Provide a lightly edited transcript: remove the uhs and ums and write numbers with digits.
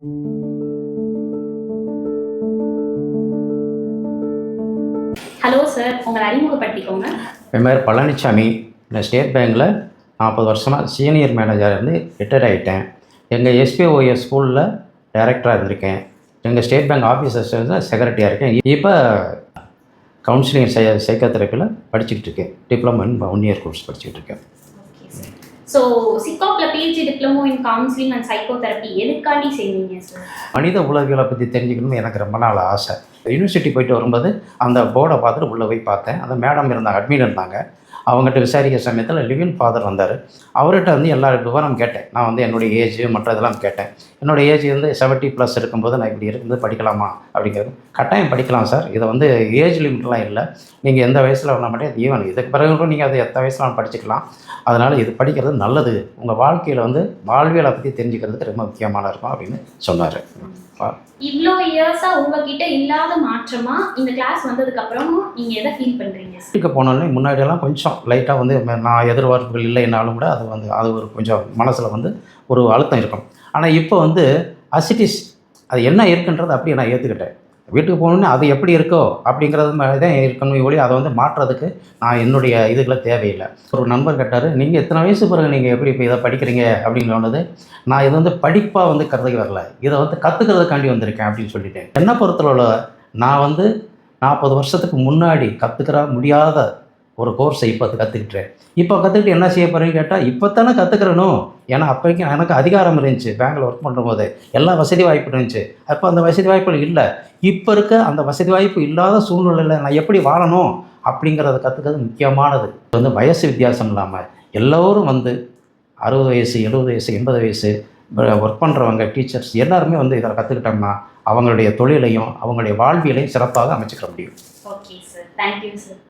Hello sir, உங்களை அறிமுகப்படுத்திக்கோங்க. என் பேர் பழனிசாமி. நான் ஸ்டேட் பேங்க்கில் 40 வருஷமாக சீனியர் மேனேஜராக இருந்து ரிட்டையர்ட் ஆகிட்டேன். எங்கள் எஸ்பிஓஎஸ் ஸ்கூலில் டைரக்டராக இருந்திருக்கேன். எங்கள் ஸ்டேட் பேங்க் ஆஃபீஸர்ஸ் வந்து செக்ரட்டரியாக இருக்கேன். இப்போ கவுன்சிலிங் சைக்காதெரப்பியில் படிச்சுக்கிட்டு இருக்கேன். டிப்ளமோ இன் 1 இயர் கோர்ஸ் படிச்சுக்கிட்டு இருக்கேன். Okay sir. ஸோ சிகாப்ல PG diploma in counselling and psychotherapy எதுக்காண்டி செய்வீங்க சார்? மனித உளவியலை பற்றி தெரிஞ்சுக்கணும்னு எனக்கு ரொம்ப நாள் ஆசை. யூனிவர்சிட்டி போயிட்டு வரும்போது அந்த போர்டை பார்த்துட்டு உள்ளே போய் பார்த்தேன். அந்த மேடம் இருந்தாங்க, அட்மின் இருந்தாங்க. அவங்ககிட்ட விசாரிக்கிற சமயத்தில் லிவின் ஃபாதர் வந்தார். அவர்கிட்ட வந்து எல்லா விவரம் கேட்டேன். நான் வந்து என்னுடைய ஏஜ் மற்றதெல்லாம் கேட்டேன். என்னோடய ஏஜ் வந்து 70+ இருக்கும்போது நான் இப்படி இருக்கும்போது படிக்கலாமா அப்படிங்கிறது. கட்டாயம் படிக்கலாம் சார், இதை வந்து ஏஜ் லிமிட்லாம் இல்லை. நீங்கள் எந்த வயசில் வரலாம் மாட்டேன், ஈவன் இதுக்கு பிறகு கூட நீங்கள் அதை எத்தனை வயசில் படிச்சுக்கலாம். அதனால் இது படிக்கிறது நல்லது, உங்கள் வாழ்க்கையில் வந்து வாழ்வியலை பற்றி தெரிஞ்சுக்கிறதுக்கு ரொம்ப முக்கியமான இருக்கும் அப்படின்னு சொன்னார். இவ்வளோ இயர்ஸா உங்ககிட்ட இல்லாத மாற்றமா இந்த கிளாஸ் வந்ததுக்கு அப்புறம் நீங்க எதை ஃபீல் பண்றீங்க? வீட்டுக்கு போனோடனே முன்னாடியெல்லாம் கொஞ்சம் லைட்டாக வந்து நான் எதிர்பார்ப்புகள் இல்லைன்னாலும் கூட அது ஒரு கொஞ்சம் மனசில் வந்து ஒரு அழுத்தம் இருக்கும். ஆனால் இப்போ வந்து அசிட்டிஸ் அது என்ன இருக்குன்றது அப்படியே நான் ஏற்றுக்கிட்டேன். வீட்டுக்கு போகணுன்னு அது எப்படி இருக்கோ அப்படிங்கிறது மாதிரி தான் இருக்கணும் ஒழி. அதை வந்து மாற்றுறதுக்கு நான் என்னுடைய இதுகளை தேவையில்லை. ஒரு நண்பர் கேட்டார், நீங்கள் எத்தனை வயசு பிறகு நீங்கள் எப்படி இப்போ இதை படிக்கிறீங்க அப்படின்னு சொன்னது. நான் இதை வந்து படிப்பாக வந்து கருதுக்கு வரல, இதை வந்து கற்றுக்கிறதுக்காண்டி வந்திருக்கேன் அப்படின்னு சொல்லிட்டேன். என்ன பொறுத்தளவில் நான் வந்து 40 வருஷத்துக்கு முன்னாடி கற்றுக்கிற முடியாத ஒரு கோர்ஸை இப்போ கற்றுக்கிட்டேன். இப்போ கற்றுக்கிட்டு என்ன செய்ய போகிறேன்னு கேட்டால், இப்போ தானே கற்றுக்கிறணும். ஏன்னா அப்போக்கு எனக்கு அதிகாரம் இருந்துச்சு. பேங்கில் ஒர்க் பண்ணும்போது எல்லா வசதி வாய்ப்பு இருந்துச்சு. அப்போ அந்த வசதி வாய்ப்புகள் இல்லை. இப்போ இருக்க அந்த வசதி வாய்ப்பு இல்லாத சூழ்நிலையில் நான் எப்படி வாழணும் அப்படிங்கிறத கற்றுக்கிறது முக்கியமானது. இது வந்து வயசு வித்தியாசம் இல்லாமல் எல்லோரும் வந்து 60 வயசு 70 வயசு 80 வயசு ஒர்க் பண்ணுறவங்க, டீச்சர்ஸ் எல்லாருமே வந்து இதை கற்றுக்கிட்டோம்னா அவங்களுடைய தொழிலையும் அவங்களுடைய வாழ்வியலையும் சிறப்பாக அமைச்சிக்கிற முடியும். Okay sir, thank you sir.